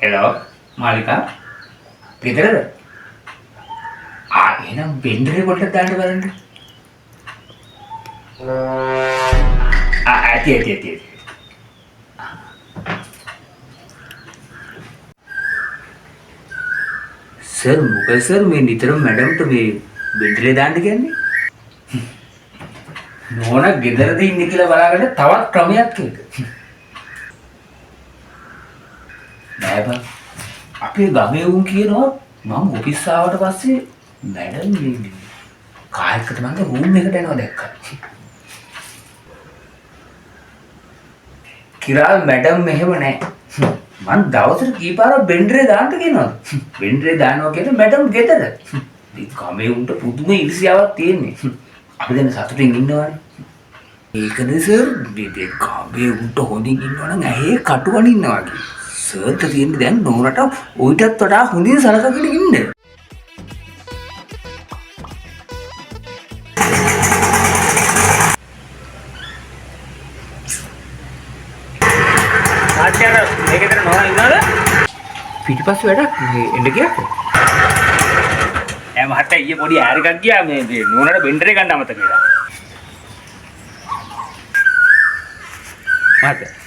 Hello මාලිකා ගෙදරද? එහෙනම් බෙන්ඩරේ පොඩ්ඩක් දාන්න බලන්න. ඇති. සර් මොකද සර් මේ නිතරම මැඩම්ට මේ බෙන්ඩරේ දාන්න කියන්නේ? නෝනා ගෙදරද ඉන්නේ කියලා බලාගන්න තවත් ක්‍රමයක් එක. නෑ බං. අපේ ගමේ උන් කියනවා මම ඔෆිස් ආවට පස්සේ මැඩම් මේ කායකට මන්ද රූම් එකට එනවා දැක්කා. කිරාල් මැඩම් මෙහෙම නෑ. මං දවසට කීපාරක් බෙන්ඩරේ දාන්න කියනවා. බෙන්ඩරේ දානවා කියන්නේ මැඩම් ගෙදර. මේ ගමේ උන්ට පුදුම ඉරිසියාවක් තියෙන්නේ. අපි දැන් සතුටින් ඉන්නවනේ. ඒකනේ සර් මේ ගමේ උන්ට හොඳින් ඉන්නවනම් ඇහි කටුවන ඉන්නවා වගේ. සර්ට තියෙන්නේ දැන් නෝනට ඔයිටත් වඩා හොඳින් සලකගෙන ඉන්න. ආච්චියර මේකේතර නෝනා ඉන්නවද? පිටිපස්සේ වැඩක් එන්න ගියාද? මහත්තයා ඊයේ පොඩි ඈර් එකක් ගියා මේ නෝනට බෙන්ඩරේ ගන්න අමතක වෙලා. මහත්තයා